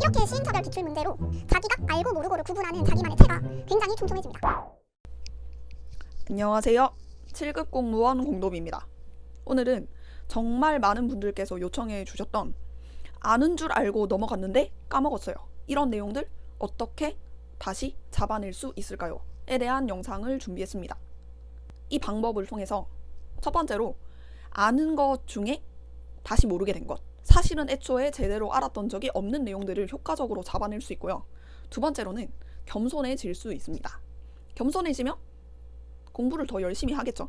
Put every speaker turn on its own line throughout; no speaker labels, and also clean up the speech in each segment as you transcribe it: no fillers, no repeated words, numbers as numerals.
이렇게 시행착오별 기출 문제로 자기가 알고 모르고를 구분하는 자기만의 체가 굉장히 촘촘해집니다.
안녕하세요. 7급 공무원 공도비입니다. 오늘은 정말 많은 분들께서 요청해 주셨던 아는 줄 알고 넘어갔는데 까먹었어요. 이런 내용들 어떻게 다시 잡아낼 수 있을까요? 에 대한 영상을 준비했습니다. 이 방법을 통해서 첫 번째로 아는 것 중에 다시 모르게 된 것, 사실은 애초에 제대로 알았던 적이 없는 내용들을 효과적으로 잡아낼 수 있고요. 두 번째로는 겸손해질 수 있습니다. 겸손해지면 공부를 더 열심히 하겠죠.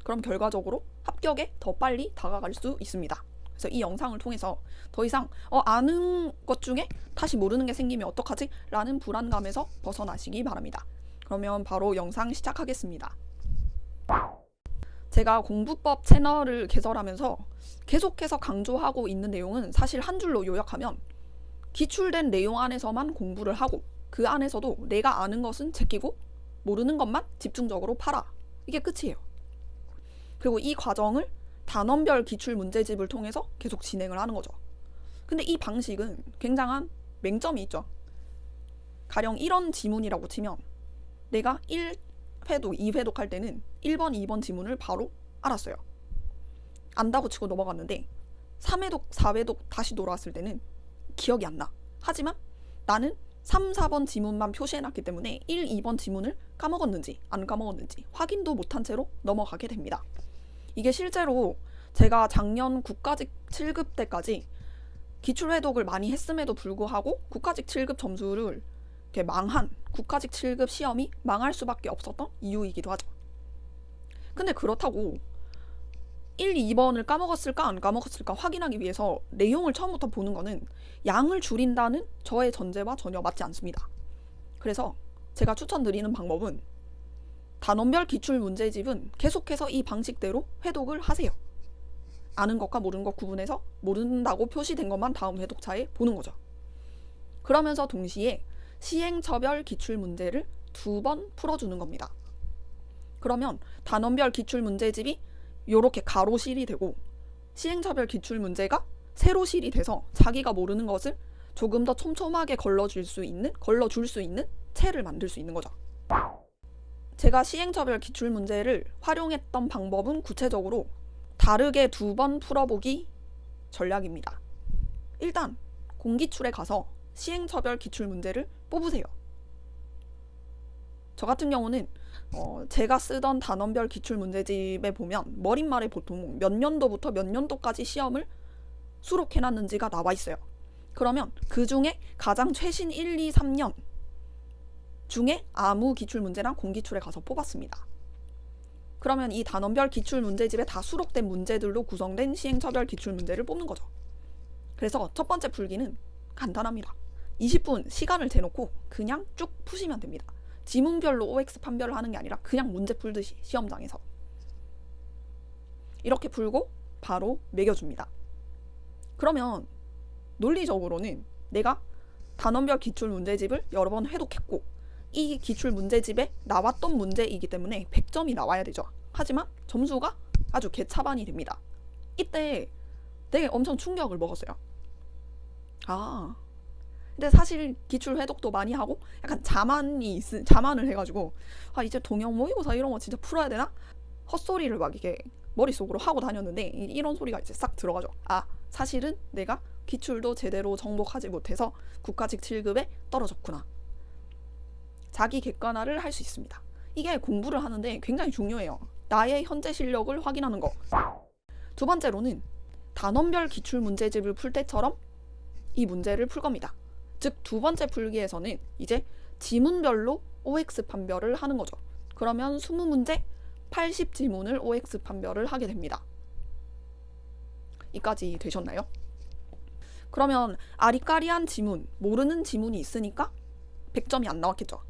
그럼 결과적으로 합격에 더 빨리 다가갈 수 있습니다. 그래서 이 영상을 통해서 더 이상 아는 것 중에 다시 모르는 게 생기면 어떡하지? 라는 불안감에서 벗어나시기 바랍니다. 그러면 바로 영상 시작하겠습니다. 제가 공부법 채널을 개설하면서 계속해서 강조하고 있는 내용은 사실 한 줄로 요약하면 기출된 내용 안에서만 공부를 하고 그 안에서도 내가 아는 것은 제끼고 모르는 것만 집중적으로 팔아. 이게 끝이에요. 그리고 이 과정을 단원별 기출 문제집을 통해서 계속 진행을 하는 거죠. 근데 이 방식은 굉장한 맹점이 있죠. 가령 이런 지문이라고 치면 내가 1회독, 2회독 할 때는 1번, 2번 지문을 바로 알았어요. 안다고 치고 넘어갔는데 3회독, 4회독 다시 돌아왔을 때는 기억이 안 나. 하지만 나는 3, 4번 지문만 표시해놨기 때문에 1, 2번 지문을 까먹었는지 안 까먹었는지 확인도 못한 채로 넘어가게 됩니다. 이게 실제로 제가 작년 국가직 7급 때까지 기출회독을 많이 했음에도 불구하고 국가직 7급 점수를 이렇게 망한 국가직 7급 시험이 망할 수밖에 없었던 이유이기도 하죠. 근데 그렇다고 1, 2번을 까먹었을까 안 까먹었을까 확인하기 위해서 내용을 처음부터 보는 거는 양을 줄인다는 저의 전제와 전혀 맞지 않습니다. 그래서 제가 추천드리는 방법은 단원별 기출 문제집은 계속해서 이 방식대로 회독을 하세요. 아는 것과 모르는 것 구분해서 모른다고 표시된 것만 다음 회독차에 보는 거죠. 그러면서 동시에 시행처별 기출 문제를 2번 풀어주는 겁니다. 그러면 단원별 기출 문제집이 요렇게 가로실이 되고 시행처별 기출 문제가 세로실이 돼서 자기가 모르는 것을 조금 더 촘촘하게 걸러줄 수 있는 채를 만들 수 있는 거죠. 제가 시행처별 기출 문제를 활용했던 방법은 구체적으로 다르게 2번 풀어보기 전략입니다. 일단 공기출에 가서 시행처별 기출 문제를 뽑으세요. 저 같은 경우는 제가 쓰던 단원별 기출 문제집에 보면 머릿말에 보통 몇 년도부터 몇 년도까지 시험을 수록해놨는지가 나와 있어요. 그러면 그 중에 가장 최신 1, 2, 3년 중에 아무 기출 문제랑 공기출에 가서 뽑았습니다. 그러면 이 단원별 기출 문제집에 다 수록된 문제들로 구성된 시행처별 기출 문제를 뽑는 거죠. 그래서 첫 번째 풀기는 간단합니다. 20분 시간을 재놓고 그냥 쭉 푸시면 됩니다. 지문별로 OX 판별을 하는 게 아니라 그냥 문제 풀듯이 시험장에서 이렇게 풀고 바로 매겨줍니다. 그러면 논리적으로는 내가 단원별 기출 문제집을 여러 번 회독했고 이 기출 문제집에 나왔던 문제이기 때문에 100점이 나와야 되죠. 하지만 점수가 아주 개차반이 됩니다. 이때 되게 엄청 충격을 먹었어요. 근데 사실 기출 회독도 많이 하고 약간 자만을 해가지고 이제 동영 모의고사 이런 거 진짜 풀어야 되나? 헛소리를 막 이게 머릿속으로 하고 다녔는데 이런 소리가 이제 싹 들어가죠. 사실은 내가 기출도 제대로 정복하지 못해서 국가직 7급에 떨어졌구나. 자기 객관화를 할 수 있습니다. 이게 공부를 하는데 굉장히 중요해요. 나의 현재 실력을 확인하는 거. 두 번째로는 단원별 기출 문제집을 풀 때처럼 이 문제를 풀 겁니다. 즉, 두 번째 풀기에서는 이제 지문별로 OX 판별을 하는 거죠. 그러면 20문제 80지문을 OX 판별을 하게 됩니다. 이까지 되셨나요? 그러면 아리까리한 지문, 모르는 지문이 있으니까 100점이 안 나왔겠죠.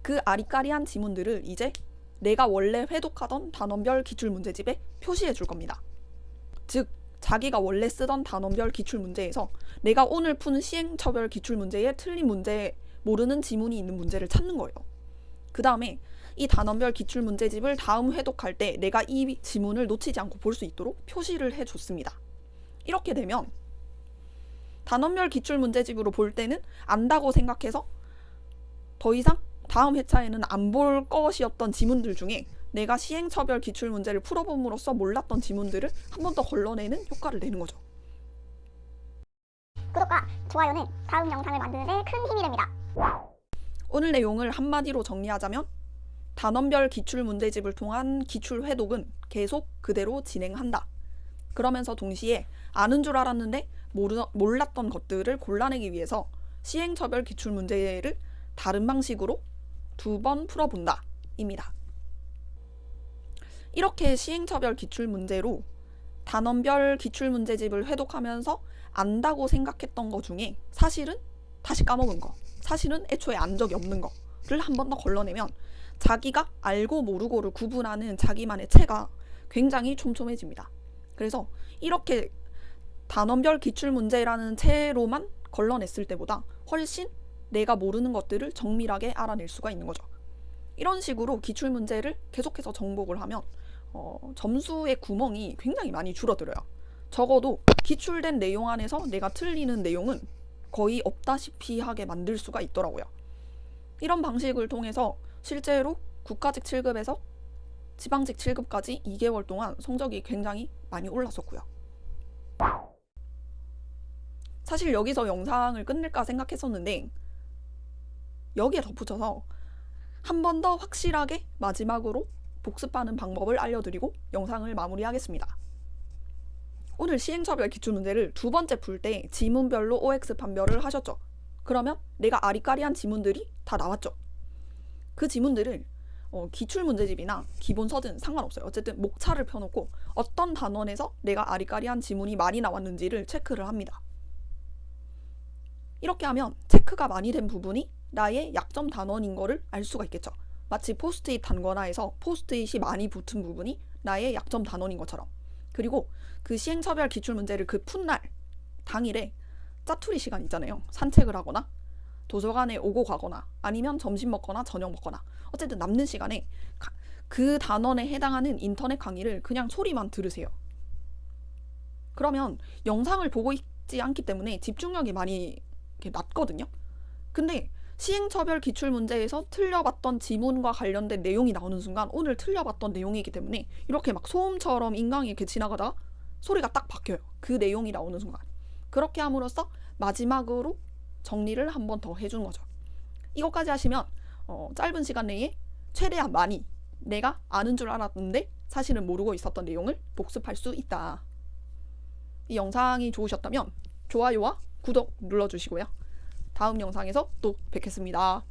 그 아리까리한 지문들을 이제 내가 원래 회독하던 단원별 기출 문제집에 표시해 줄 겁니다. 즉, 자기가 원래 쓰던 단원별 기출 문제에서 내가 오늘 푼 시행처별 기출 문제에 틀린 문제, 모르는 지문이 있는 문제를 찾는 거예요. 그 다음에 이 단원별 기출 문제집을 다음 회독할 때 내가 이 지문을 놓치지 않고 볼 수 있도록 표시를 해줬습니다. 이렇게 되면 단원별 기출 문제집으로 볼 때는 안다고 생각해서 더 이상 다음 회차에는 안 볼 것이었던 지문들 중에 내가 시행처별 기출 문제를 풀어봄으로써 몰랐던 지문들을 한 번 더 걸러내는 효과를 내는 거죠.
구독과 좋아요는 다음 영상을 만드는 데 큰 힘이 됩니다.
오늘 내용을 한마디로 정리하자면 단원별 기출 문제집을 통한 기출 회독은 계속 그대로 진행한다. 그러면서 동시에 아는 줄 알았는데 몰랐던 것들을 골라내기 위해서 시행처별 기출 문제를 다른 방식으로 2번 풀어본다 입니다. 이렇게 시행처별 기출 문제로 단원별 기출 문제집을 회독하면서 안다고 생각했던 거 중에 사실은 다시 까먹은 거, 사실은 애초에 안 적이 없는 거를 한 번 더 걸러내면 자기가 알고 모르고를 구분하는 자기만의 체가 굉장히 촘촘해집니다. 그래서 이렇게 단원별 기출 문제라는 체로만 걸러냈을 때보다 훨씬 내가 모르는 것들을 정밀하게 알아낼 수가 있는 거죠. 이런 식으로 기출 문제를 계속해서 정복을 하면 점수의 구멍이 굉장히 많이 줄어들어요. 적어도 기출된 내용 안에서 내가 틀리는 내용은 거의 없다시피 하게 만들 수가 있더라고요. 이런 방식을 통해서 실제로 국가직 7급에서 지방직 7급까지 2개월 동안 성적이 굉장히 많이 올랐었고요. 사실 여기서 영상을 끝낼까 생각했었는데 여기에 덧붙여서 한 번 더 확실하게 마지막으로 복습하는 방법을 알려드리고 영상을 마무리하겠습니다. 오늘 시행처별 기출문제를 2번째 풀 때 지문별로 OX 판별을 하셨죠. 그러면 내가 아리까리한 지문들이 다 나왔죠. 그 지문들을 기출문제집이나 기본서든 상관없어요. 어쨌든 목차를 펴놓고 어떤 단원에서 내가 아리까리한 지문이 많이 나왔는지를 체크를 합니다. 이렇게 하면 체크가 많이 된 부분이 나의 약점 단원인 거를 알 수가 있겠죠. 마치 포스트잇 단거나 해서 포스트잇이 많이 붙은 부분이 나의 약점 단원인 것처럼. 그리고 그 시행처별 기출문제를 그 푼날 당일에 짜투리 시간 있잖아요. 산책을 하거나 도서관에 오고 가거나 아니면 점심 먹거나 저녁 먹거나 어쨌든 남는 시간에 그 단원에 해당하는 인터넷 강의를 그냥 소리만 들으세요. 그러면 영상을 보고 있지 않기 때문에 집중력이 많이 낮거든요. 근데 시행처별 기출문제에서 틀려봤던 지문과 관련된 내용이 나오는 순간 오늘 틀려봤던 내용이기 때문에 이렇게 막 소음처럼 인강이 이렇게 지나가다가 소리가 딱 박혀요. 그 내용이 나오는 순간. 그렇게 함으로써 마지막으로 정리를 한 번 더 해주는 거죠. 이것까지 하시면 짧은 시간 내에 최대한 많이 내가 아는 줄 알았는데 사실은 모르고 있었던 내용을 복습할 수 있다. 이 영상이 좋으셨다면 좋아요와 구독 눌러주시고요. 다음 영상에서 또 뵙겠습니다.